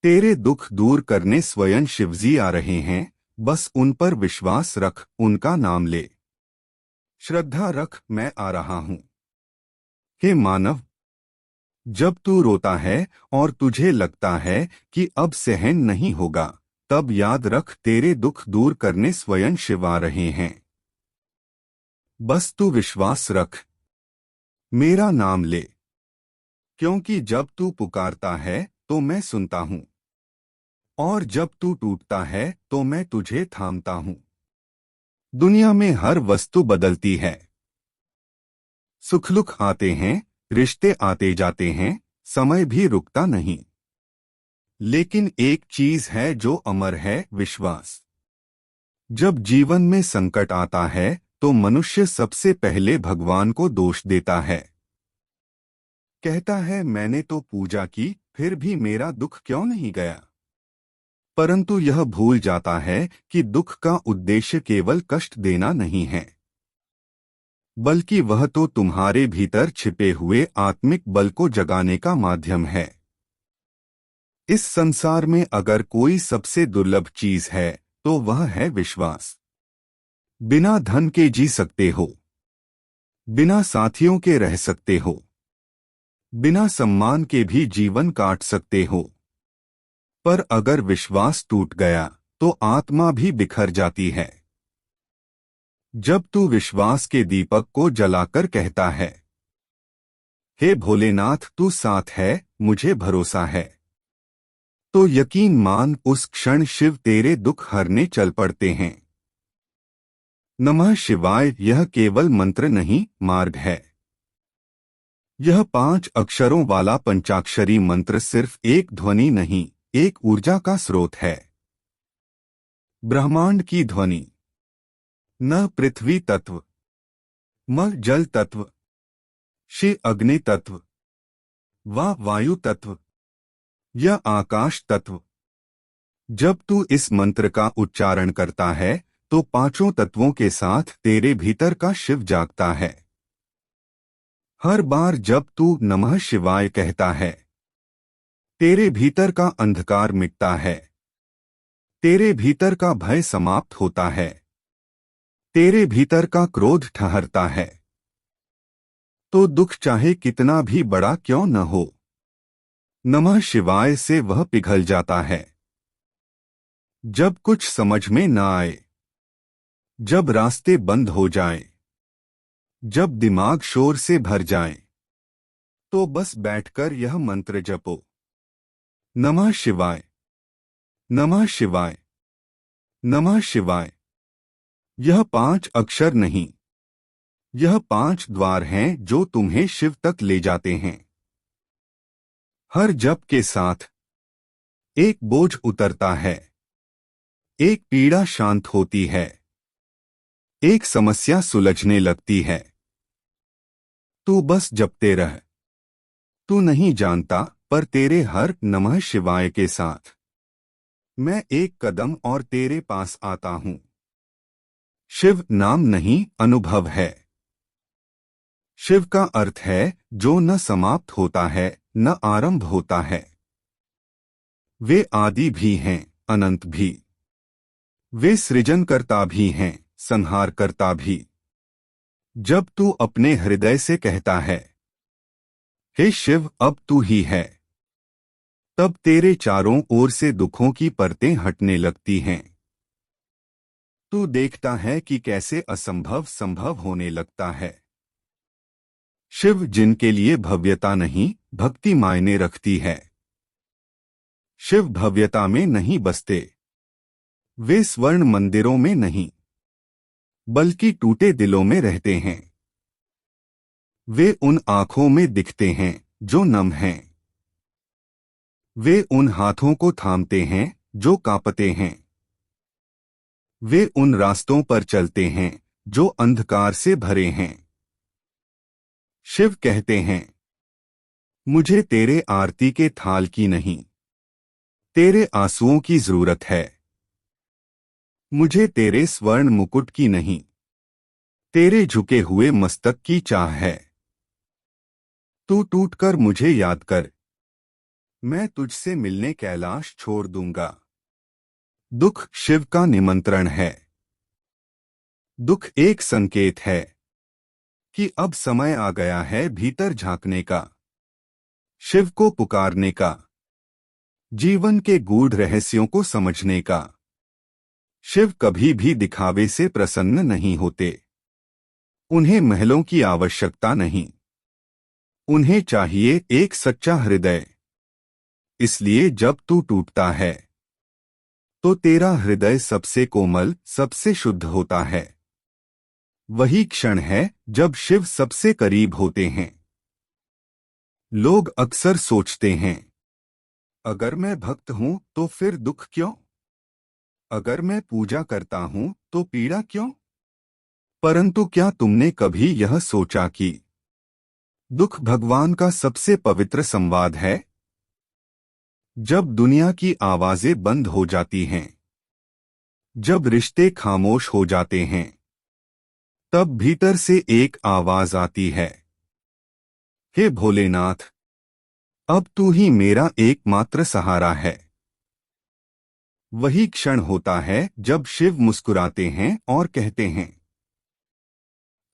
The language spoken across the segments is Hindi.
तेरे दुख दूर करने स्वयं शिवजी आ रहे हैं, बस उन पर विश्वास रख, उनका नाम ले। श्रद्धा रख, मैं आ रहा हूं। हे मानव, जब तू रोता है और तुझे लगता है कि अब सहन नहीं होगा, तब याद रख तेरे दुख दूर करने स्वयं शिव आ रहे हैं। बस तू विश्वास रख, मेरा नाम ले, क्योंकि जब तू पुकारता है तो मैं सुनता हूं, और जब तू टूटता है तो मैं तुझे थामता हूं। दुनिया में हर वस्तु बदलती है, सुख दुख आते हैं, रिश्ते आते जाते हैं, समय भी रुकता नहीं। लेकिन एक चीज है जो अमर है, विश्वास। जब जीवन में संकट आता है तो मनुष्य सबसे पहले भगवान को दोष देता है। कहता है मैंने तो पूजा की, फिर भी मेरा दुख क्यों नहीं गया। परंतु यह भूल जाता है कि दुख का उद्देश्य केवल कष्ट देना नहीं है, बल्कि वह तो तुम्हारे भीतर छिपे हुए आत्मिक बल को जगाने का माध्यम है। इस संसार में अगर कोई सबसे दुर्लभ चीज है तो वह है विश्वास। बिना धन के जी सकते हो, बिना साथियों के रह सकते हो, बिना सम्मान के भी जीवन काट सकते हो, पर अगर विश्वास टूट गया तो आत्मा भी बिखर जाती है। जब तू विश्वास के दीपक को जलाकर कहता है, हे भोलेनाथ तू साथ है, मुझे भरोसा है, तो यकीन मान उस क्षण शिव तेरे दुख हरने चल पड़ते हैं। नमः शिवाय यह केवल मंत्र नहीं, मार्ग है। यह 5 अक्षरों वाला पंचाक्षरी मंत्र सिर्फ एक ध्वनि नहीं, एक ऊर्जा का स्रोत है। ब्रह्मांड की ध्वनि। न पृथ्वी तत्व, म जल तत्व, शि अग्नि तत्व, वा वायु तत्व, या आकाश तत्व। जब तू इस मंत्र का उच्चारण करता है तो 5 तत्वों के साथ तेरे भीतर का शिव जागता है। हर बार जब तू नमः शिवाय कहता है, तेरे भीतर का अंधकार मिटता है, तेरे भीतर का भय समाप्त होता है, तेरे भीतर का क्रोध ठहरता है। तो दुख चाहे कितना भी बड़ा क्यों न हो, नमः शिवाय से वह पिघल जाता है। जब कुछ समझ में न आए, जब रास्ते बंद हो जाएं, जब दिमाग शोर से भर जाए, तो बस बैठकर यह मंत्र जपो, नमः शिवाय, नमः शिवाय, नमः शिवाय। यह 5 अक्षर नहीं, यह 5 द्वार हैं जो तुम्हें शिव तक ले जाते हैं। हर जप के साथ एक बोझ उतरता है, एक पीड़ा शांत होती है, एक समस्या सुलझने लगती है। तू बस जपते रह। तू नहीं जानता, पर तेरे हर नमः शिवाय के साथ मैं एक कदम और तेरे पास आता हूं। शिव नाम नहीं, अनुभव है। शिव का अर्थ है जो न समाप्त होता है, न आरंभ होता है। वे आदि भी हैं, अनंत भी। वे सृजनकर्ता भी हैं, संहारकर्ता भी। जब तू अपने हृदय से कहता है, हे शिव अब तू ही है, तब तेरे चारों ओर से दुखों की परतें हटने लगती हैं। तू देखता है कि कैसे असंभव संभव होने लगता है। शिव जिनके लिए भव्यता नहीं, भक्ति मायने रखती है। शिव भव्यता में नहीं बसते। वे स्वर्ण मंदिरों में नहीं, बल्कि टूटे दिलों में रहते हैं। वे उन आंखों में दिखते हैं जो नम हैं। वे उन हाथों को थामते हैं जो कांपते हैं। वे उन रास्तों पर चलते हैं जो अंधकार से भरे हैं। शिव कहते हैं, मुझे तेरे आरती के थाल की नहीं, तेरे आंसुओं की जरूरत है। मुझे तेरे स्वर्ण मुकुट की नहीं, तेरे झुके हुए मस्तक की चाह है। तू टूटकर मुझे याद कर, मैं तुझसे मिलने कैलाश छोड़ दूंगा। दुख शिव का निमंत्रण है। दुख एक संकेत है कि अब समय आ गया है भीतर झांकने का, शिव को पुकारने का, जीवन के गूढ़ रहस्यों को समझने का। शिव कभी भी दिखावे से प्रसन्न नहीं होते। उन्हें महलों की आवश्यकता नहीं, उन्हें चाहिए एक सच्चा हृदय। इसलिए जब तू टूटता है तो तेरा हृदय सबसे कोमल, सबसे शुद्ध होता है। वही क्षण है जब शिव सबसे करीब होते हैं। लोग अक्सर सोचते हैं, अगर मैं भक्त हूं तो फिर दुख क्यों? अगर मैं पूजा करता हूं तो पीड़ा क्यों? परंतु क्या तुमने कभी यह सोचा कि दुख भगवान का सबसे पवित्र संवाद है? जब दुनिया की आवाजें बंद हो जाती हैं, जब रिश्ते खामोश हो जाते हैं, तब भीतर से एक आवाज आती है, हे भोलेनाथ, अब तू ही मेरा एकमात्र सहारा है। वही क्षण होता है जब शिव मुस्कुराते हैं और कहते हैं,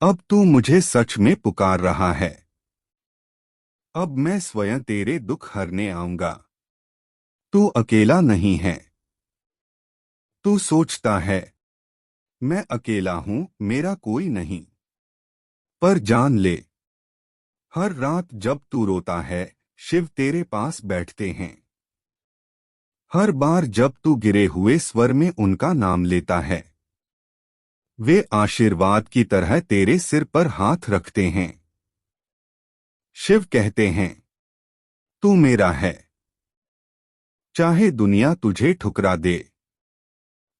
अब तू मुझे सच में पुकार रहा है। अब मैं स्वयं तेरे दुख हरने आऊंगा। तू अकेला नहीं है। तू सोचता है, मैं अकेला हूं, मेरा कोई नहीं। पर जान ले, हर रात जब तू रोता है, शिव तेरे पास बैठते हैं। हर बार जब तू गिरे हुए स्वर में उनका नाम लेता है, वे आशीर्वाद की तरह तेरे सिर पर हाथ रखते हैं। शिव कहते हैं, तू मेरा है। चाहे दुनिया तुझे ठुकरा दे,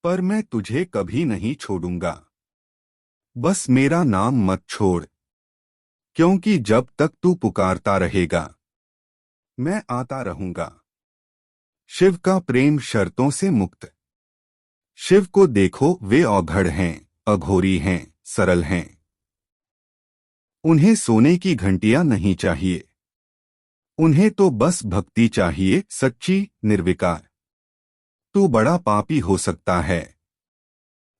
पर मैं तुझे कभी नहीं छोड़ूंगा। बस मेरा नाम मत छोड़, क्योंकि जब तक तू पुकारता रहेगा, मैं आता रहूंगा। शिव का प्रेम शर्तों से मुक्त। शिव को देखो, वे औघड़ हैं, अघोरी हैं, सरल हैं। उन्हें सोने की घंटियां नहीं चाहिए। उन्हें तो बस भक्ति चाहिए, सच्ची, निर्विकार। तू बड़ा पापी हो सकता है,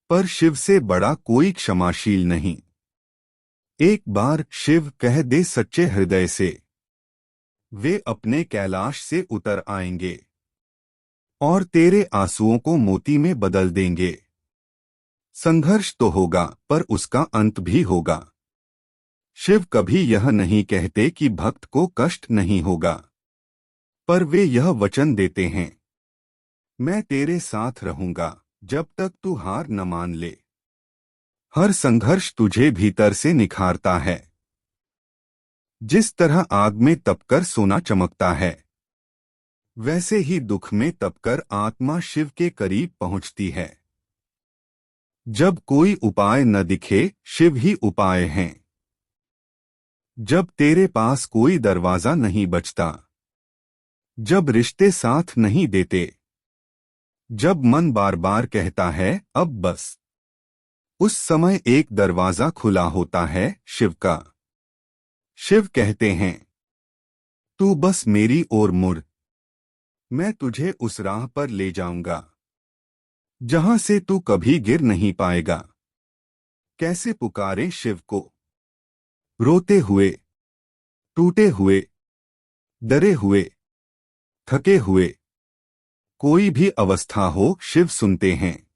पर शिव से बड़ा कोई क्षमाशील नहीं। एक बार शिव कह दे सच्चे हृदय से, वे अपने कैलाश से उतर आएंगे और तेरे आंसुओं को मोती में बदल देंगे। संघर्ष तो होगा, पर उसका अंत भी होगा। शिव कभी यह नहीं कहते कि भक्त को कष्ट नहीं होगा, पर वे यह वचन देते हैं, मैं तेरे साथ रहूंगा जब तक तू हार न मान ले। हर संघर्ष तुझे भीतर से निखारता है। जिस तरह आग में तपकर सोना चमकता है, वैसे ही दुख में तपकर आत्मा शिव के करीब पहुंचती है। जब कोई उपाय न दिखे, शिव ही उपाय हैं। जब तेरे पास कोई दरवाजा नहीं बचता, जब रिश्ते साथ नहीं देते, जब मन बार बार कहता है अब बस, उस समय एक दरवाजा खुला होता है, शिव का। शिव कहते हैं, तू बस मेरी ओर मुड़, मैं तुझे उस राह पर ले जाऊंगा जहां से तू कभी गिर नहीं पाएगा। कैसे पुकारे शिव को? रोते हुए, टूटे हुए, डरे हुए, थके हुए, कोई भी अवस्था हो, शिव सुनते हैं।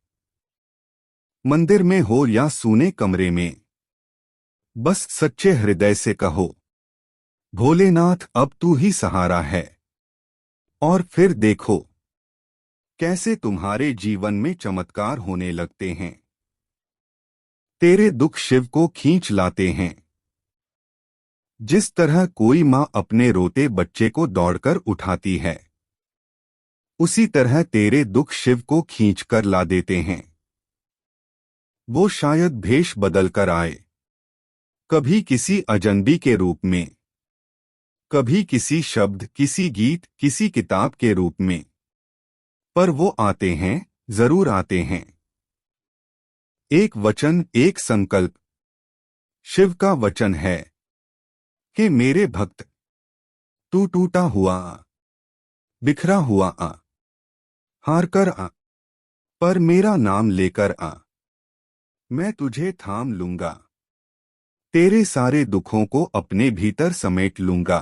मंदिर में हो या सूने कमरे में, बस सच्चे हृदय से कहो, भोलेनाथ, अब तू ही सहारा है। और फिर देखो कैसे तुम्हारे जीवन में चमत्कार होने लगते हैं। तेरे दुख शिव को खींच लाते हैं। जिस तरह कोई माँ अपने रोते बच्चे को दौड़कर उठाती है, उसी तरह तेरे दुख शिव को खींच कर ला देते हैं। वो शायद भेष बदल कर आए, कभी किसी अजनबी के रूप में, कभी किसी शब्द, किसी गीत, किसी किताब के रूप में, पर वो आते हैं, जरूर आते हैं। एक वचन, एक संकल्प। शिव का वचन है कि मेरे भक्त, तू टूटा हुआ बिखरा हुआ आ, हार कर आ, पर मेरा नाम लेकर आ, मैं तुझे थाम लूंगा, तेरे सारे दुखों को अपने भीतर समेट लूंगा।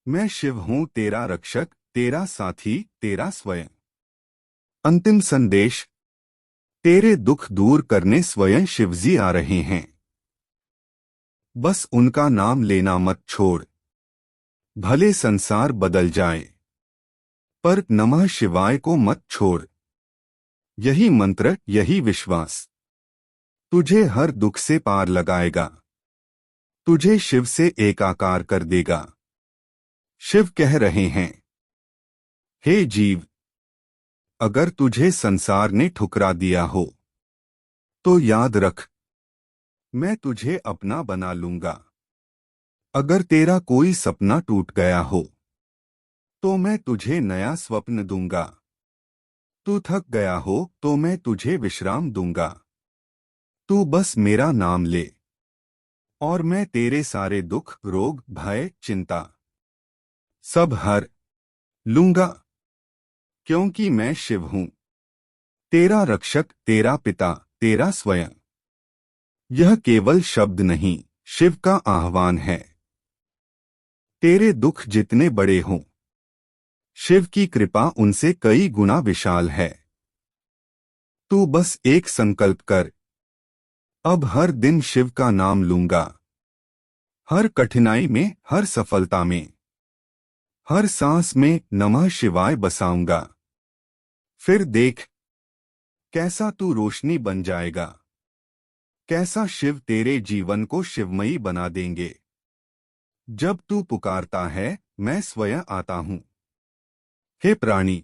मैं शिव हूं तेरा रक्षक, तेरा साथी, तेरा स्वयं। अंतिम संदेश। तेरे दुख दूर करने स्वयं शिवजी आ रहे हैं। बस उनका नाम लेना मत छोड़। भले संसार बदल जाए, पर नमः शिवाय को मत छोड़। यही मंत्र, यही विश्वास तुझे हर दुख से पार लगाएगा, तुझे शिव से एकाकार कर देगा। शिव कह रहे हैं, हे जीव, अगर तुझे संसार ने ठुकरा दिया हो तो याद रख, मैं तुझे अपना बना लूंगा। अगर तेरा कोई सपना टूट गया हो तो मैं तुझे नया स्वप्न दूंगा। तू थक गया हो तो मैं तुझे विश्राम दूंगा। तू बस मेरा नाम ले और मैं तेरे सारे दुख, रोग, भय, चिंता सब हर लूंगा, क्योंकि मैं शिव हूं, तेरा रक्षक, तेरा पिता, तेरा स्वयं। यह केवल शब्द नहीं, शिव का आह्वान है। तेरे दुख जितने बड़े हों, शिव की कृपा उनसे कई गुना विशाल है। तू बस एक संकल्प कर, अब हर दिन शिव का नाम लूंगा। हर कठिनाई में, हर सफलता में, हर सांस में नमः शिवाय बसाऊंगा। फिर देख कैसा तू रोशनी बन जाएगा, कैसा शिव तेरे जीवन को शिवमयी बना देंगे। जब तू पुकारता है, मैं स्वयं आता हूं। हे प्राणी,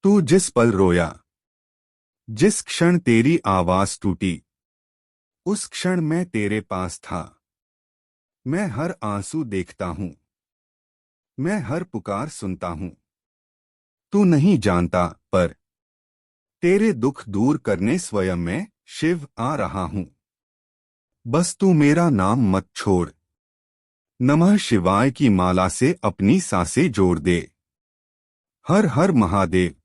तू जिस पल रोया, जिस क्षण तेरी आवाज टूटी, उस क्षण मैं तेरे पास था। मैं हर आंसू देखता हूं, मैं हर पुकार सुनता हूं। तू नहीं जानता, पर तेरे दुख दूर करने स्वयं मैं शिव आ रहा हूं। बस तू मेरा नाम मत छोड़। नमः शिवाय की माला से अपनी सांसें जोड़ दे। हर हर महादेव।